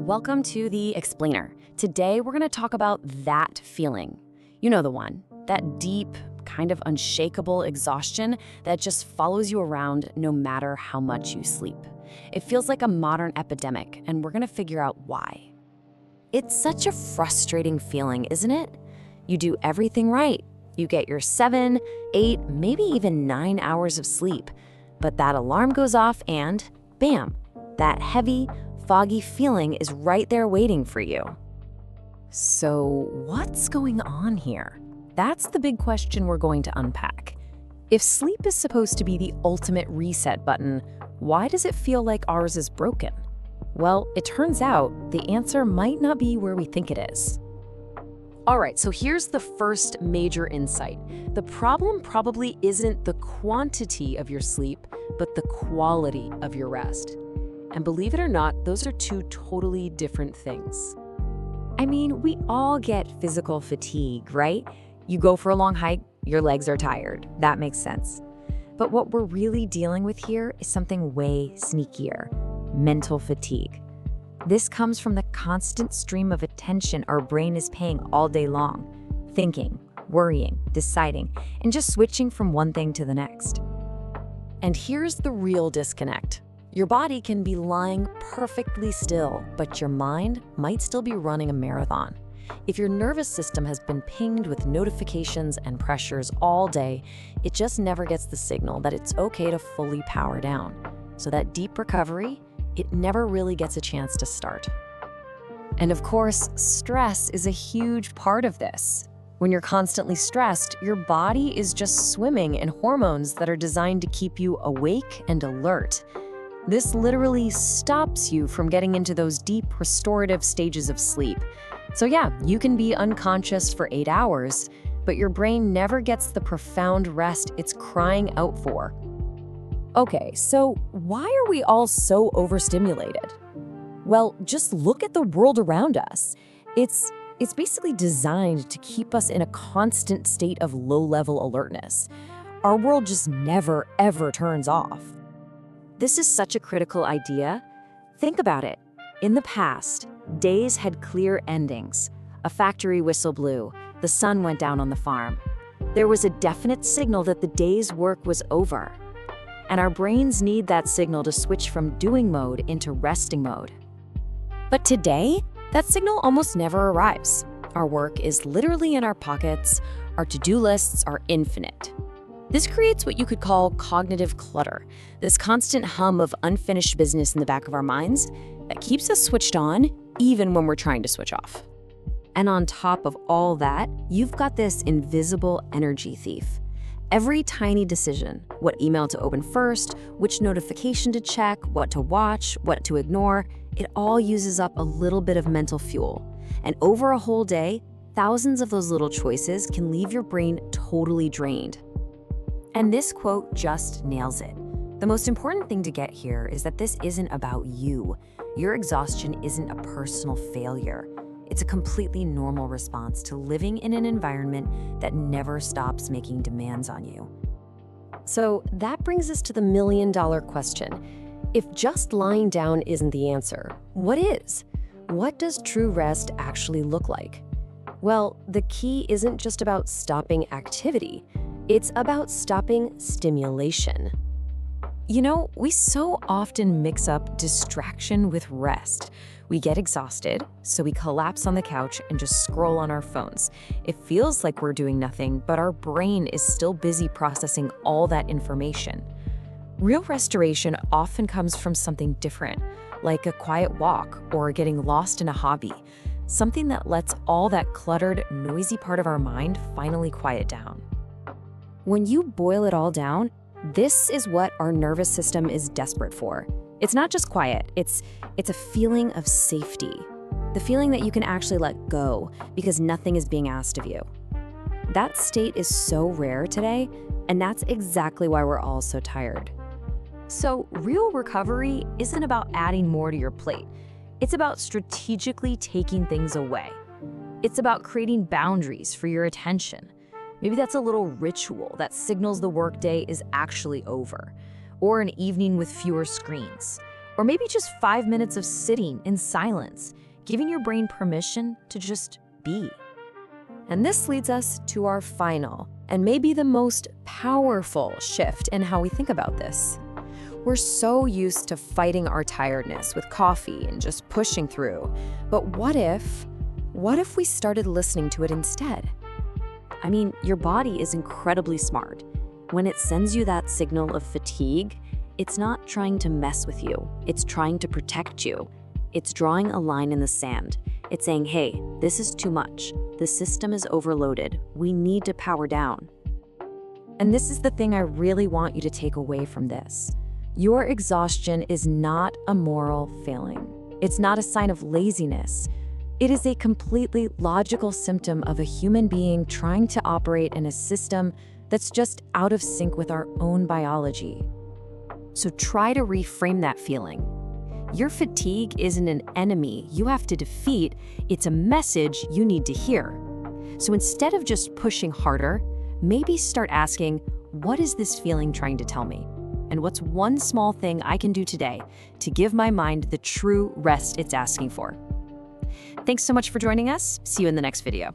welcome to The Explainer. Today we're going to talk about that feeling. You know the one, that deep, kind of unshakable exhaustion that just follows you around no matter how much you sleep. It feels like a modern epidemic, and we're going to figure out why. It's such a frustrating feeling, isn't it? You do everything right. You get your 7, 8, maybe even 9 hours of sleep. But that alarm goes off and, bam, that heavy, foggy feeling is right there waiting for you. So what's going on here? That's the big question we're going to unpack. If sleep is supposed to be the ultimate reset button, why does it feel like ours is broken? Well, it turns out the answer might not be where we think it is. All right, so here's the first major insight. The problem probably isn't the quantity of your sleep, but the quality of your rest. And believe it or not, those are two totally different things. I mean, we all get physical fatigue, right? You go for a long hike, your legs are tired. That makes sense. But what we're really dealing with here is something way sneakier: mental fatigue. This comes from the constant stream of attention our brain is paying all day long, thinking, worrying, deciding, and just switching from one thing to the next. And here's the real disconnect. Your body can be lying perfectly still, but your mind might still be running a marathon. If your nervous system has been pinged with notifications and pressures all day, it just never gets the signal that it's okay to fully power down. So that deep recovery, it never really gets a chance to start. And of course, stress is a huge part of this. When you're constantly stressed, your body is just swimming in hormones that are designed to keep you awake and alert. This literally stops you from getting into those deep restorative stages of sleep. So yeah, you can be unconscious for 8 hours, but your brain never gets the profound rest it's crying out for. Okay, so why are we all so overstimulated? Well, just look at the world around us. It's basically designed to keep us in a constant state of low-level alertness. Our world just never, ever turns off. This is such a critical idea. Think about it. In the past, days had clear endings. A factory whistle blew, the sun went down on the farm. There was a definite signal that the day's work was over. And our brains need that signal to switch from doing mode into resting mode. But today, that signal almost never arrives. Our work is literally in our pockets. Our to-do lists are infinite. This creates what you could call cognitive clutter, this constant hum of unfinished business in the back of our minds that keeps us switched on even when we're trying to switch off. And on top of all that, you've got this invisible energy thief. Every tiny decision, what email to open first, which notification to check, what to watch, what to ignore, it all uses up a little bit of mental fuel. And over a whole day, thousands of those little choices can leave your brain totally drained. And this quote just nails it. The most important thing to get here is that this isn't about you. Your exhaustion isn't a personal failure. It's a completely normal response to living in an environment that never stops making demands on you. So that brings us to the million-dollar question. If just lying down isn't the answer, what is? What does true rest actually look like? Well, the key isn't just about stopping activity. It's about stopping stimulation. You know, we so often mix up distraction with rest. We get exhausted, so we collapse on the couch and just scroll on our phones. It feels like we're doing nothing, but our brain is still busy processing all that information. Real restoration often comes from something different, like a quiet walk or getting lost in a hobby, something that lets all that cluttered, noisy part of our mind finally quiet down. When you boil it all down, this is what our nervous system is desperate for. It's not just quiet, it's a feeling of safety. The feeling that you can actually let go because nothing is being asked of you. That state is so rare today, and that's exactly why we're all so tired. So real recovery isn't about adding more to your plate. It's about strategically taking things away. It's about creating boundaries for your attention. Maybe that's a little ritual that signals the workday is actually over, or an evening with fewer screens, Or maybe just 5 minutes of sitting in silence, giving your brain permission to just be. And this leads us to our final, and maybe the most powerful shift in how we think about this. We're so used to fighting our tiredness with coffee and just pushing through. But what if we started listening to it instead? I mean, your body is incredibly smart. When it sends you that signal of fatigue, it's not trying to mess with you. It's trying to protect you. It's drawing a line in the sand. It's saying, hey, this is too much. The system is overloaded. We need to power down. And this is the thing I really want you to take away from this. Your exhaustion is not a moral failing. It's not a sign of laziness. It is a completely logical symptom of a human being trying to operate in a system that's just out of sync with our own biology. So try to reframe that feeling. Your fatigue isn't an enemy you have to defeat, it's a message you need to hear. So instead of just pushing harder, maybe start asking, what is this feeling trying to tell me? And what's one small thing I can do today to give my mind the true rest it's asking for? Thanks so much for joining us. See you in the next video.